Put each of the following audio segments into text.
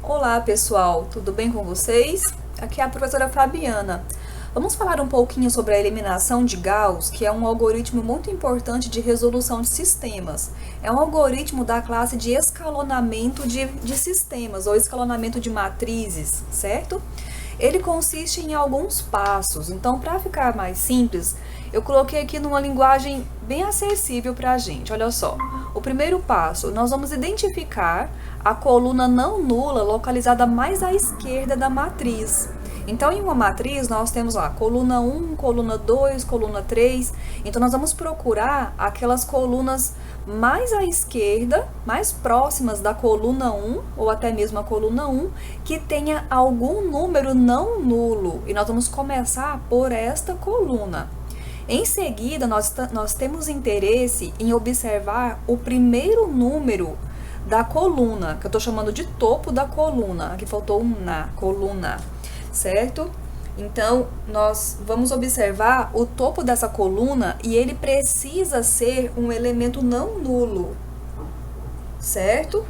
Olá pessoal, tudo bem com vocês? Aqui é a professora Fabiana. Vamos falar um pouquinho sobre a eliminação de Gauss, que é um algoritmo muito importante de resolução de sistemas. É um algoritmo da classe de escalonamento de sistemas ou escalonamento de matrizes, certo? Ele consiste em alguns passos, então para ficar mais simples, eu coloquei aqui numa linguagem bem acessível para a gente. Olha só, o primeiro passo, nós vamos identificar a coluna não nula localizada mais à esquerda da matriz. Então, em uma matriz, nós temos lá coluna 1, coluna 2, coluna 3. Então, nós vamos procurar aquelas colunas mais à esquerda, mais próximas da coluna 1, ou até mesmo a coluna 1, que tenha algum número não nulo. E nós vamos começar por esta coluna. Em seguida, nós temos interesse em observar o primeiro número da coluna, que eu estou chamando de topo da coluna. Aqui faltou um na, coluna, certo? Então, nós vamos observar o topo dessa coluna e ele precisa ser um elemento não nulo, certo?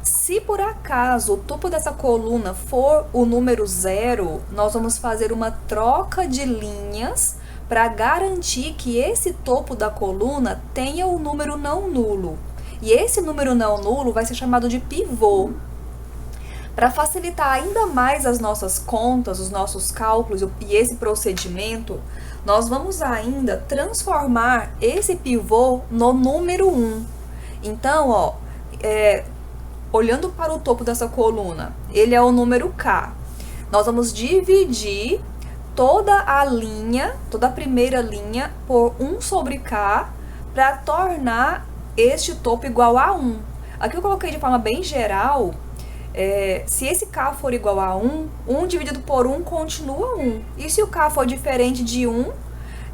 Se por acaso o topo dessa coluna for o número 0, nós vamos fazer uma troca de linhas para garantir que esse topo da coluna tenha o número não nulo. E esse número não nulo vai ser chamado de pivô. Para facilitar ainda mais as nossas contas, os nossos cálculos e esse procedimento, nós vamos ainda transformar esse pivô no número 1. Então, olhando para o topo dessa coluna, ele é o número K. Nós vamos dividir toda a primeira linha por 1 sobre K para tornar este topo igual a 1. Aqui eu coloquei de forma bem geral, se esse K for igual a 1, 1 dividido por 1 continua 1. E se o K for diferente de 1,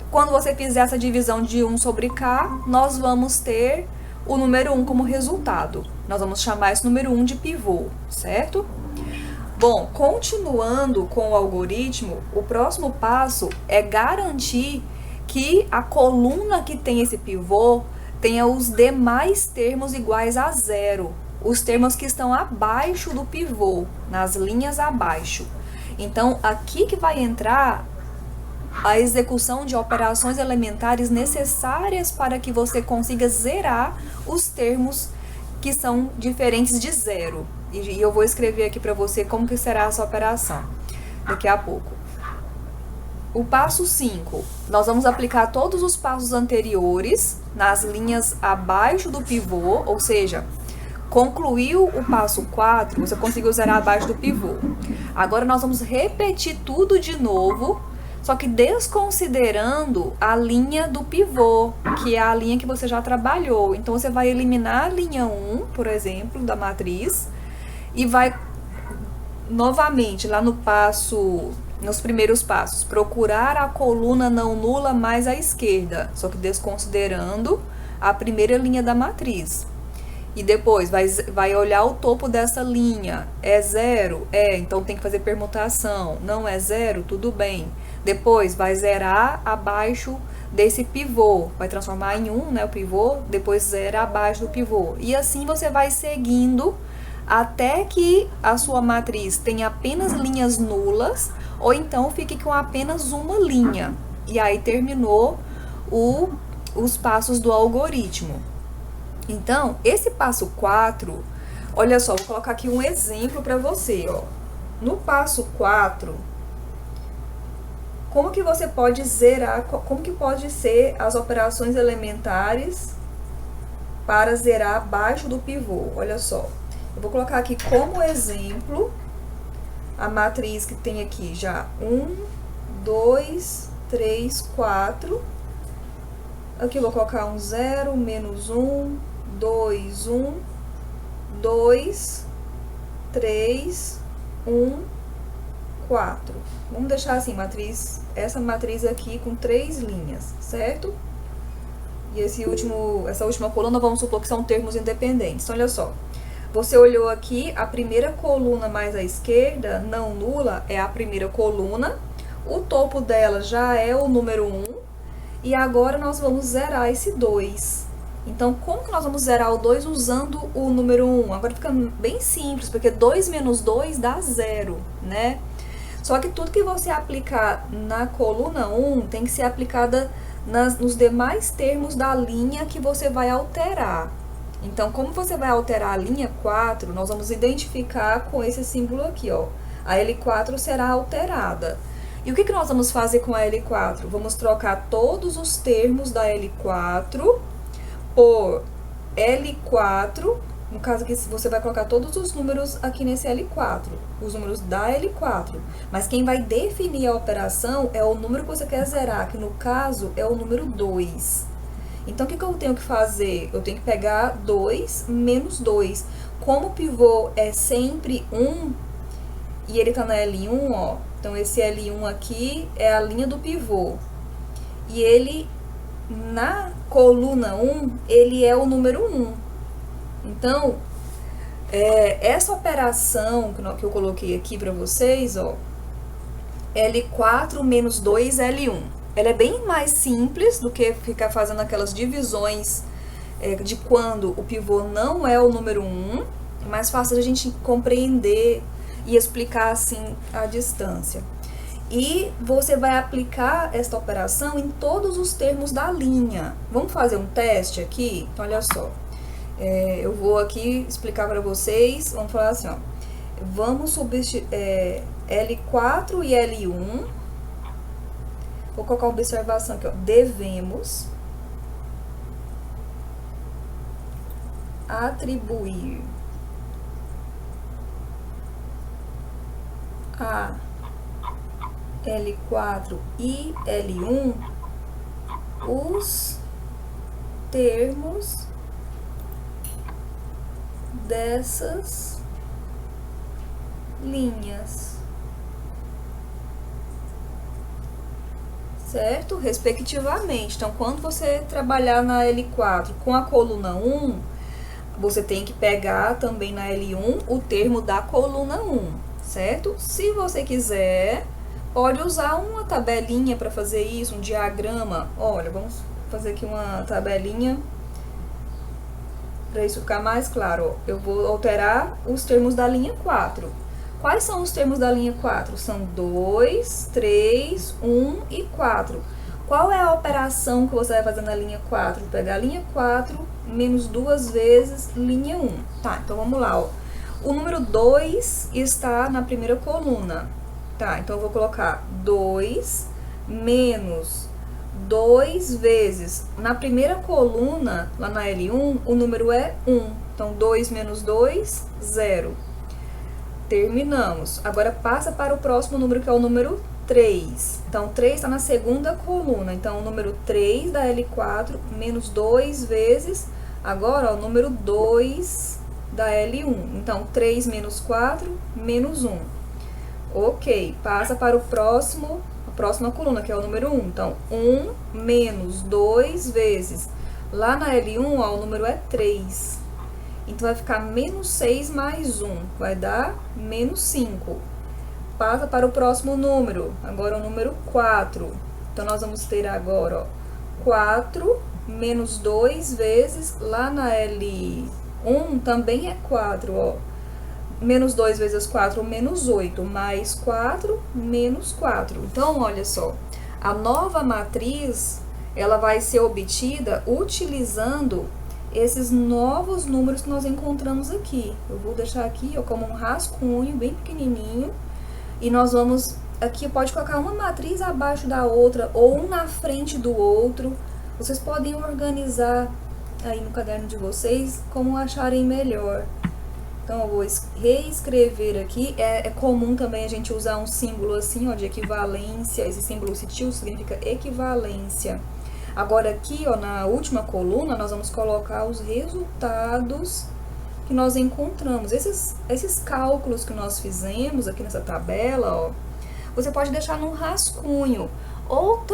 quando você fizer essa divisão de 1 sobre K, nós vamos ter o número 1 como resultado. Nós vamos chamar esse número 1 de pivô, certo? Bom, continuando com o algoritmo, o próximo passo é garantir que a coluna que tem esse pivô tenha os demais termos iguais a 0, os termos que estão abaixo do pivô, nas linhas abaixo. Então, aqui que vai entrar a execução de operações elementares necessárias para que você consiga zerar os termos que são diferentes de 0. E eu vou escrever aqui para você como que será essa operação daqui a pouco. O passo 5, nós vamos aplicar todos os passos anteriores nas linhas abaixo do pivô, ou seja, concluiu o passo 4, você conseguiu zerar abaixo do pivô. Agora nós vamos repetir tudo de novo, só que desconsiderando a linha do pivô, que é a linha que você já trabalhou. Então, você vai eliminar a linha 1, por exemplo, da matriz, e vai novamente lá nos primeiros passos, procurar a coluna não nula mais à esquerda, só que desconsiderando a primeira linha da matriz. E depois vai olhar o topo dessa linha. É 0? Então tem que fazer permutação. Não é 0? Tudo bem. Depois vai zerar abaixo desse pivô. Vai transformar em 1, né, o pivô. Depois zera abaixo do pivô. E assim você vai seguindo até que a sua matriz tenha apenas linhas nulas, ou então fique com apenas uma linha. E aí terminou os passos do algoritmo. Então, esse passo 4, olha só, vou colocar aqui um exemplo para você, ó. No passo 4, como que você pode zerar, como que pode ser as operações elementares para zerar abaixo do pivô? Olha só, eu vou colocar aqui como exemplo a matriz que tem aqui já 1, 2, 3, 4. Aqui eu vou colocar um 0, menos 1, 2, 1, 2, 3, 1, 4. Vamos deixar assim, essa matriz aqui com 3 linhas, certo? E essa última coluna, vamos supor que são termos independentes. Então, olha só. Você olhou aqui, a primeira coluna mais à esquerda, não nula, é a primeira coluna. O topo dela já é o número 1. E agora nós vamos zerar esse 2. Então, como que nós vamos zerar o 2 usando o número 1? Agora fica bem simples, porque 2 menos 2 dá 0, né? Só que tudo que você aplicar na coluna 1 tem que ser aplicada nos demais termos da linha que você vai alterar. Então, como você vai alterar a linha 4, nós vamos identificar com esse símbolo aqui, ó. A L4 será alterada. E o que nós vamos fazer com a L4? Vamos trocar todos os termos da L4 por L4, no caso aqui você vai colocar todos os números aqui nesse L4, os números da L4, mas quem vai definir a operação é o número que você quer zerar, que no caso é o número 2. Então, o que eu tenho que fazer? Eu tenho que pegar 2 menos 2. Como o pivô é sempre 1, e ele tá na L1, ó, então esse L1 aqui é a linha do pivô, e ele, na coluna 1, ele é o número 1. Então, essa operação que eu coloquei aqui para vocês, ó, L4 menos 2 L1, ela é bem mais simples do que ficar fazendo aquelas divisões de quando o pivô não é o número 1, é mais fácil a gente compreender e explicar assim a distância. E você vai aplicar esta operação em todos os termos da linha. Vamos fazer um teste aqui? Então, olha só. Eu vou aqui explicar para vocês. Vamos falar assim, ó. Vamos substituir L4 e L1. Vou colocar uma observação aqui, ó. Devemos atribuir a L4 e L1 os termos dessas linhas, certo? Respectivamente. Então, quando você trabalhar na L4 com a coluna 1, você tem que pegar também na L1 o termo da coluna 1, certo? Se você quiser, pode usar uma tabelinha para fazer isso, um diagrama. Olha, vamos fazer aqui uma tabelinha para isso ficar mais claro. Ó. Eu vou alterar os termos da linha 4. Quais são os termos da linha 4? São 2, 3, 1 e 4. Qual é a operação que você vai fazer na linha 4? Vou pegar a linha 4 menos 2 vezes linha 1. Tá, então vamos lá, ó. O número 2 está na primeira coluna. Tá, então eu vou colocar 2 menos 2 vezes. Na primeira coluna, lá na L1, o número é 1. Então, 2 menos 2, 0. Terminamos. Agora, passa para o próximo número, que é o número 3. Então, 3 está na segunda coluna. Então, o número 3 da L4 menos 2 vezes. Agora, ó, o número 2 da L1. Então, 3 menos 4, menos 1. Ok, passa para a próxima coluna, que é o número 1. Então, 1 menos 2 vezes. Lá na L1, ó, o número é 3. Então, vai ficar menos 6 mais 1. Vai dar menos 5. Passa para o próximo número. Agora, o número 4. Então, nós vamos ter agora, ó, 4 menos 2 vezes. Lá na L1 também é 4, ó. Menos 2 vezes 4, menos 8, mais 4, menos 4. Então, olha só, a nova matriz, ela vai ser obtida utilizando esses novos números que nós encontramos aqui. Eu vou deixar aqui, ó, como um rascunho bem pequenininho, e nós vamos, aqui pode colocar uma matriz abaixo da outra, ou um na frente do outro. Vocês podem organizar aí no caderno de vocês como acharem melhor. Então, eu vou reescrever aqui. É comum também a gente usar um símbolo assim, ó, de equivalência. Esse símbolo sutil significa equivalência. Agora, aqui, ó, na última coluna, nós vamos colocar os resultados que nós encontramos. Esses cálculos que nós fizemos aqui nessa tabela, ó, você pode deixar num rascunho. Ou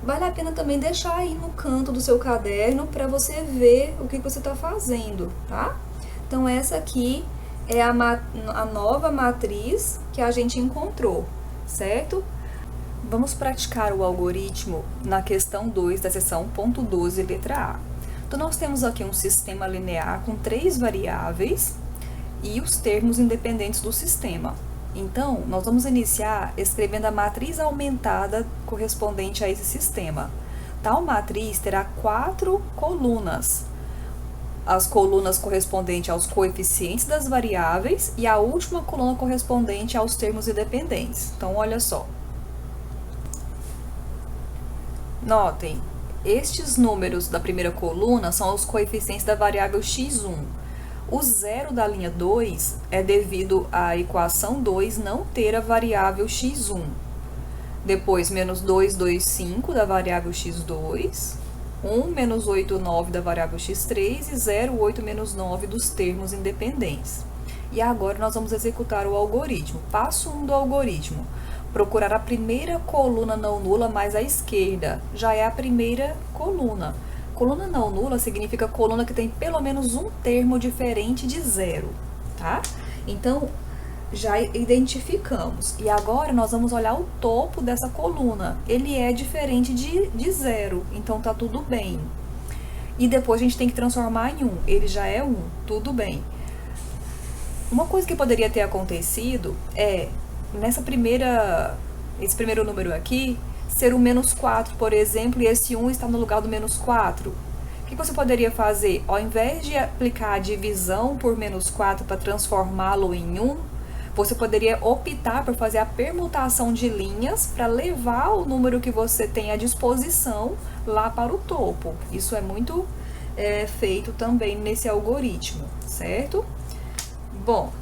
vale a pena também deixar aí no canto do seu caderno para você ver o que você está fazendo, tá? Então, essa aqui é a nova matriz que a gente encontrou, certo? Vamos praticar o algoritmo na questão 2 da seção ponto 12, letra A. Então, nós temos aqui um sistema linear com 3 variáveis e os termos independentes do sistema. Então, nós vamos iniciar escrevendo a matriz aumentada correspondente a esse sistema. Tal matriz terá 4 colunas. As colunas correspondentes aos coeficientes das variáveis e a última coluna correspondente aos termos independentes. Então, olha só. Notem, estes números da primeira coluna são os coeficientes da variável x1. O zero da linha 2 é devido à equação 2 não ter a variável x1. Depois, menos 2, 2, 5 da variável x2. 1, menos 8, 9 da variável x3 e 0, 8, menos 9 dos termos independentes. E agora nós vamos executar o algoritmo. Passo 1 do algoritmo. Procurar a primeira coluna não nula mais à esquerda. Já é a primeira coluna. Coluna não nula significa coluna que tem pelo menos um termo diferente de 0, tá? Então, já identificamos. E agora nós vamos olhar o topo dessa coluna. Ele é diferente de 0, então tá tudo bem. E depois a gente tem que transformar em 1. Ele já é 1, tudo bem. Uma coisa que poderia ter acontecido é, esse primeiro número aqui, ser o menos 4, por exemplo, e esse 1 está no lugar do menos 4. O que você poderia fazer? Ao invés de aplicar a divisão por menos 4 para transformá-lo em 1, você poderia optar por fazer a permutação de linhas para levar o número que você tem à disposição lá para o topo. Isso é muito feito também nesse algoritmo, certo? Bom,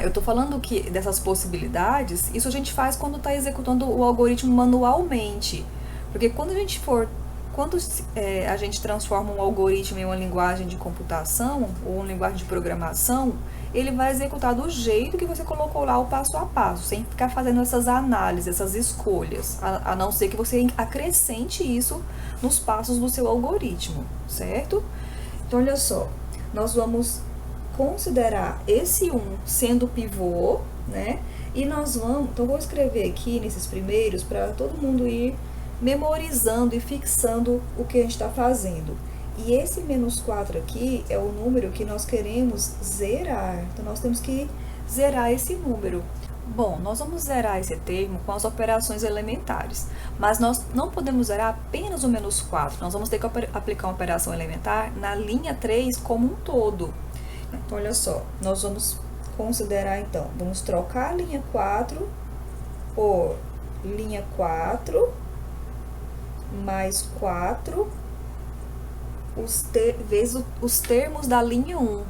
eu tô falando que dessas possibilidades, isso a gente faz quando está executando o algoritmo manualmente. Porque quando a gente transforma um algoritmo em uma linguagem de computação ou uma linguagem de programação, ele vai executar do jeito que você colocou lá o passo a passo, sem ficar fazendo essas análises, essas escolhas, a não ser que você acrescente isso nos passos do seu algoritmo, certo? Então, olha só, nós vamos considerar esse 1 sendo pivô, né? E nós vamos, então vou escrever aqui nesses primeiros para todo mundo ir memorizando e fixando o que a gente está fazendo. E esse menos 4 aqui é o número que nós queremos zerar. Então, nós temos que zerar esse número. Bom, nós vamos zerar esse termo com as operações elementares. Mas nós não podemos zerar apenas o menos 4. Nós vamos ter que aplicar uma operação elementar na linha 3 como um todo. Então, olha só, nós vamos considerar, então, vamos trocar a linha 4 por linha 4 mais 4 vezes os termos da linha 1.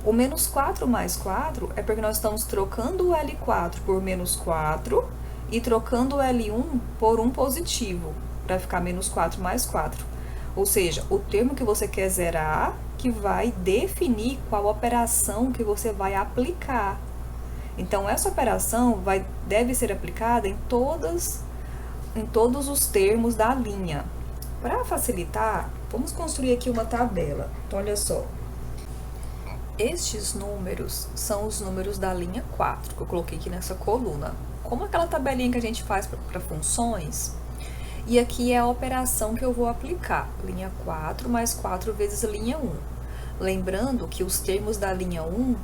O menos 4 mais 4 é porque nós estamos trocando o L4 por menos 4 e trocando o L1 por 1 positivo, para ficar menos 4 mais 4. Ou seja, o termo que você quer zerar, que vai definir qual operação que você vai aplicar. Então, essa operação deve ser aplicada em todos os termos da linha. Para facilitar, vamos construir aqui uma tabela. Então, olha só. Estes números são os números da linha 4, que eu coloquei aqui nessa coluna. Como aquela tabelinha que a gente faz para funções. E aqui é a operação que eu vou aplicar. Linha 4 mais 4 vezes linha 1. Lembrando que os termos da linha 1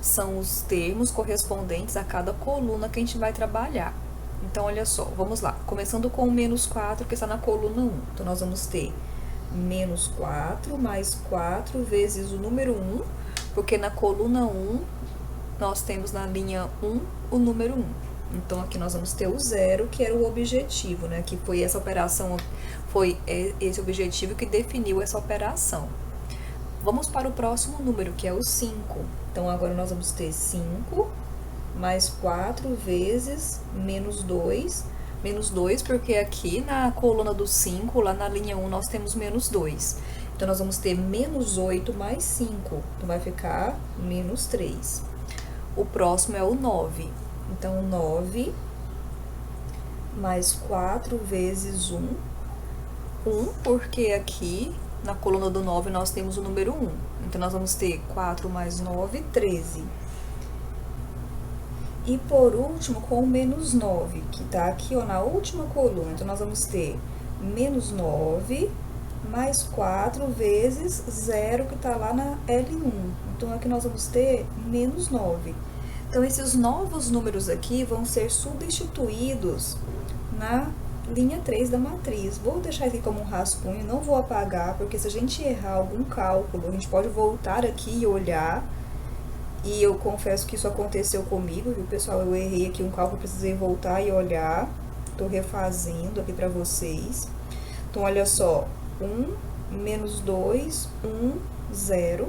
são os termos correspondentes a cada coluna que a gente vai trabalhar. Então, olha só, vamos lá. Começando com o menos 4, que está na coluna 1. Então, nós vamos ter menos 4 mais 4 vezes o número 1, porque na coluna 1, nós temos na linha 1 o número 1. Então, aqui nós vamos ter o 0, que era o objetivo, né? Que foi essa operação, foi esse objetivo que definiu essa operação. Vamos para o próximo número, que é o 5. Então, agora nós vamos ter 5 mais 4 vezes menos 2. Menos 2, porque aqui na coluna do 5, lá na linha 1, nós temos menos 2. Então, nós vamos ter menos 8 mais 5. Então, vai ficar menos 3. O próximo é o 9. Então, 9 mais 4 vezes 1. 1, porque aqui na coluna do 9 nós temos o número 1. Então, nós vamos ter 4 mais 9, 13. E por último, com o menos 9, que está aqui ó, na última coluna. Então, nós vamos ter menos 9 mais 4 vezes 0 que está lá na L1. Então, aqui nós vamos ter menos 9. Então, esses novos números aqui vão ser substituídos na linha 3 da matriz. Vou deixar aqui como um rascunho, não vou apagar, porque se a gente errar algum cálculo, a gente pode voltar aqui e olhar. E eu confesso que isso aconteceu comigo, viu, pessoal? Eu errei aqui um cálculo, precisei voltar e olhar. Tô refazendo aqui para vocês. Então, olha só. 1, menos 2, 1, 0.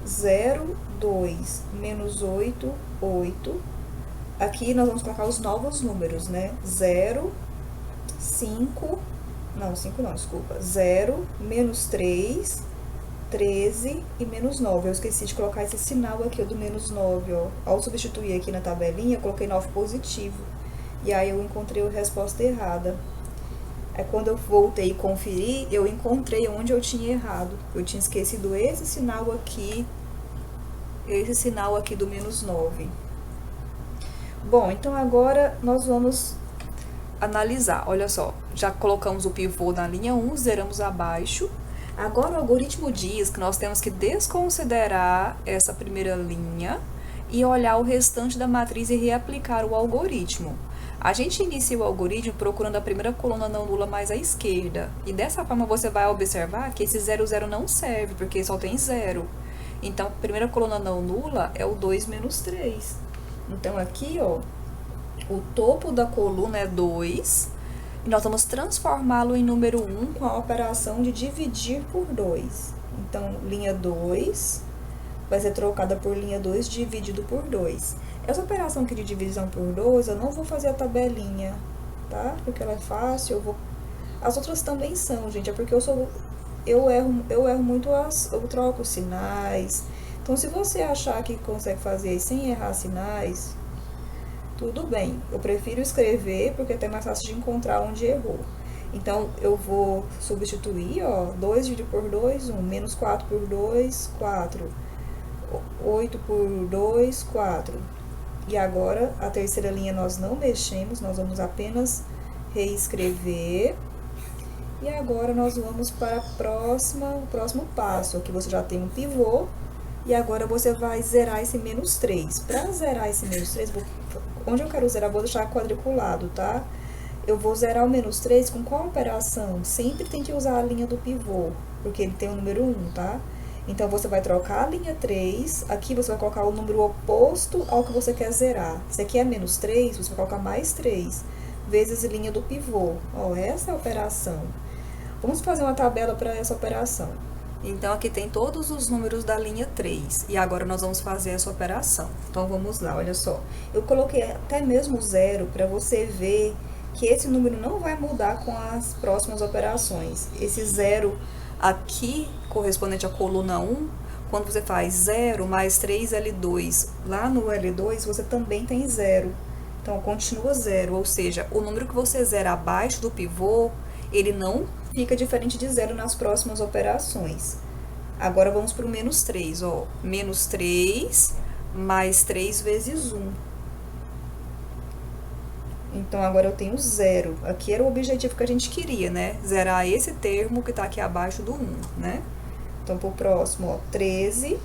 0, 2, menos 8, 8. Aqui nós vamos colocar os novos números, né? 0, 5, não, 5 não, desculpa. 0, menos 3, 13 e menos 9. Eu esqueci de colocar esse sinal aqui, do menos 9, ó. Ao substituir aqui na tabelinha, eu coloquei 9 positivo. E aí eu encontrei a resposta errada. Aí quando eu voltei e conferi, eu encontrei onde eu tinha errado. Eu tinha esquecido esse sinal aqui do menos 9. Bom, então agora nós vamos analisar. Olha só, já colocamos o pivô na linha 1, zeramos abaixo. Agora o algoritmo diz que nós temos que desconsiderar essa primeira linha e olhar o restante da matriz e reaplicar o algoritmo. A gente inicia o algoritmo procurando a primeira coluna não nula mais à esquerda. E dessa forma você vai observar que esse 0, 0 não serve, porque só tem 0. Então, a primeira coluna não nula é o 2 menos 3. Então, aqui, ó, o topo da coluna é 2. E nós vamos transformá-lo em número 1 com a operação de dividir por 2. Então, linha 2 vai ser trocada por linha 2 dividido por 2. Essa operação aqui de divisão por 2, eu não vou fazer a tabelinha, tá? Porque ela é fácil, As outras também são, gente, é porque eu erro muito, eu troco os sinais. Então, se você achar que consegue fazer sem errar sinais, tudo bem. Eu prefiro escrever, porque é até mais fácil de encontrar onde errou. Então, eu vou substituir, ó, 2 dividido por 2, 1, menos 4 por 2, 4, 8 por 2, 4. E agora, a terceira linha nós não mexemos, nós vamos apenas reescrever. E agora, nós vamos para o próximo passo. Aqui você já tem um pivô. E agora, você vai zerar esse menos 3. Para zerar esse menos 3, onde eu quero zerar, vou deixar quadriculado, tá? Eu vou zerar o menos 3 com qual operação? Sempre tem que usar a linha do pivô, porque ele tem o número 1, tá? Então, você vai trocar a linha 3, aqui você vai colocar o número oposto ao que você quer zerar. Se aqui é menos 3, você vai colocar mais 3, vezes a linha do pivô. Ó, essa é a operação. Vamos fazer uma tabela para essa operação. Então, aqui tem todos os números da linha 3, e agora nós vamos fazer essa operação. Então, vamos lá, olha só. Eu coloquei até mesmo 0 para você ver que esse número não vai mudar com as próximas operações. Esse 0 aqui, correspondente à coluna 1, quando você faz 0 mais 3L2, lá no L2 você também tem 0. Então, continua 0, ou seja, o número que você zera abaixo do pivô, ele não fica diferente de 0 nas próximas operações. Agora, vamos para o menos 3, ó. Menos 3 mais 3 vezes 1. Então, agora eu tenho 0. Aqui era o objetivo que a gente queria, né? Zerar esse termo que tá aqui abaixo do 1, né? Então, pro próximo, ó, 13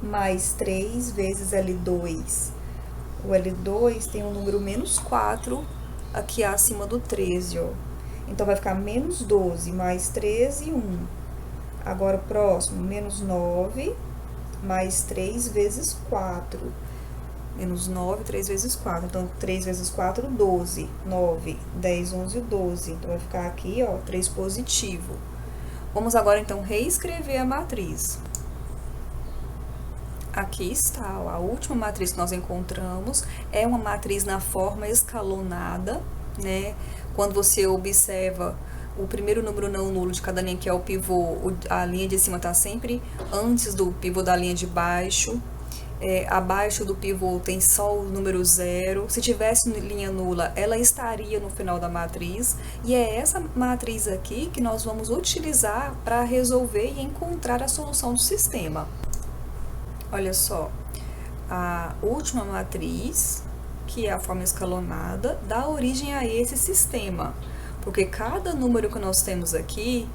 mais 3 vezes L2. O L2 tem o número menos 4 aqui acima do 13, ó. Então, vai ficar menos 12 mais 13, 1. Agora, o próximo, menos 9 mais 3 vezes 4. Menos 9, 3 vezes 4. Então, 3 vezes 4, 12. 9, 10, 11, 12. Então, vai ficar aqui, ó, 3 positivo. Vamos agora, então, reescrever a matriz. Aqui está, ó, a última matriz que nós encontramos. É uma matriz na forma escalonada, né? Quando você observa o primeiro número não nulo de cada linha, que é o pivô, a linha de cima está sempre antes do pivô da linha de baixo. Abaixo do pivô tem só o número 0. Se tivesse linha nula, ela estaria no final da matriz. E é essa matriz aqui que nós vamos utilizar para resolver e encontrar a solução do sistema. Olha só, a última matriz, que é a forma escalonada, dá origem a esse sistema. porque cada número que nós temos aqui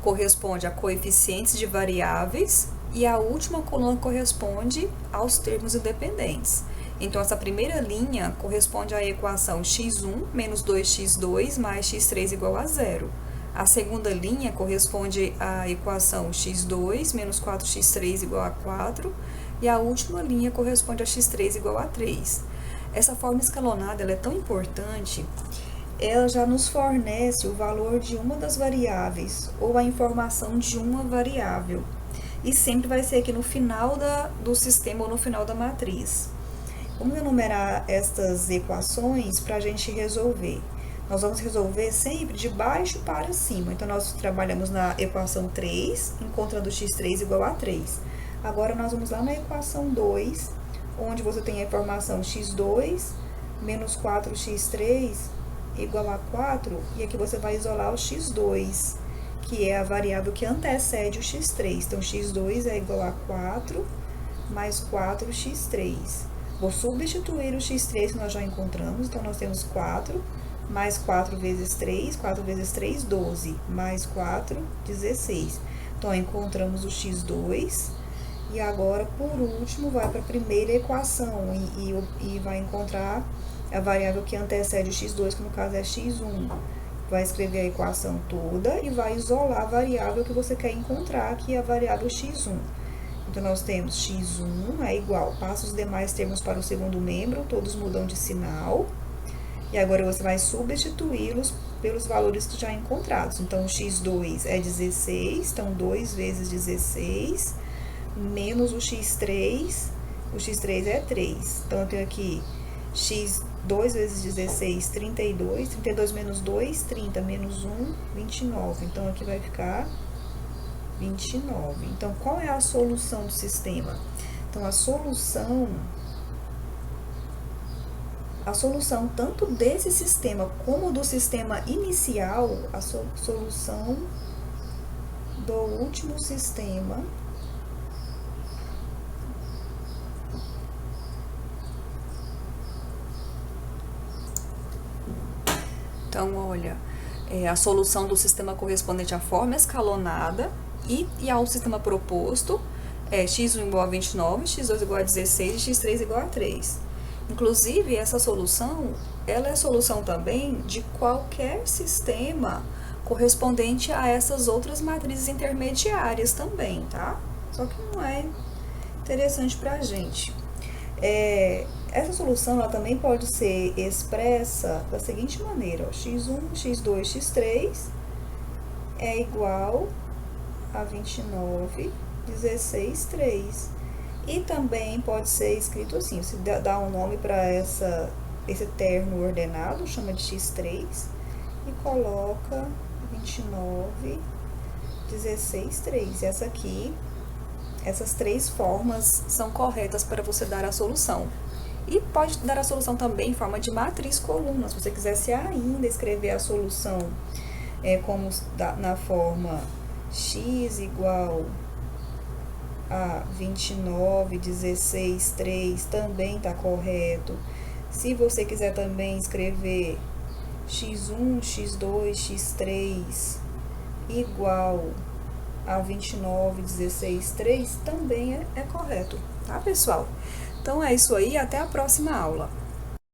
corresponde a coeficientes de variáveis e a última coluna corresponde aos termos independentes. Então, essa primeira linha corresponde à equação x1 menos 2x2 mais x3 igual a zero. A segunda linha corresponde à equação x2 menos 4x3 igual a 4. E a última linha corresponde a x3 igual a 3. Essa forma escalonada ela é tão importante, ela já nos fornece o valor de uma das variáveis ou a informação de uma variável. E sempre vai ser aqui no final do sistema ou no final da matriz. Vamos enumerar estas equações para a gente resolver. Nós vamos resolver sempre de baixo para cima. Então, nós trabalhamos na equação 3, encontrando x3 igual a 3. Agora, nós vamos lá na equação 2, onde você tem a informação x2 menos 4x3 igual a 4, e aqui você vai isolar o x2, que é a variável que antecede o x3. Então, x2 é igual a 4 mais 4x3. Vou substituir o x3 que nós já encontramos, então nós temos 4 mais 4 vezes 3, 4 vezes 3, 12, mais 4, 16. Então, encontramos o x2, e agora, por último, vai para a primeira equação e vai encontrar a variável que antecede o x2, que no caso é x1. Vai escrever a equação toda e vai isolar a variável que você quer encontrar, que é a variável x1. Então, nós temos x1 é igual, passa os demais termos para o segundo membro, todos mudam de sinal. E agora você vai substituí-los pelos valores que já encontrados. Então, x2 é 16, então 2 vezes 16, menos o x3 é 3. Então, eu tenho aqui x 2 vezes 16, 32, 32 menos 2, 30, menos 1, 29. Então, aqui vai ficar 29. Então, qual é a solução do sistema? Então, a solução tanto desse sistema como do sistema inicial, a solução do último sistema então, olha, a solução do sistema correspondente à forma escalonada e ao sistema proposto é x1 igual a 29, x2 igual a 16 e x3 igual a 3. Inclusive, essa solução, ela é solução também de qualquer sistema correspondente a essas outras matrizes intermediárias também, tá? Só que não é interessante pra gente. Essa solução, ela também pode ser expressa da seguinte maneira, ó, x1, x2, x3 é igual a 29, 16, 3. E também pode ser escrito assim, você dá um nome para esse termo ordenado, chama de x3, e coloca 29, 16, 3. Essas três formas são corretas para você dar a solução. E pode dar a solução também em forma de matriz coluna, se você quisesse ainda escrever a solução como na forma x igual a 29, 16, 3, também está correto. Se você quiser também escrever x1, x2, x3 igual a 29, 16, 3, também é correto, tá, pessoal? Então, é isso aí, até a próxima aula.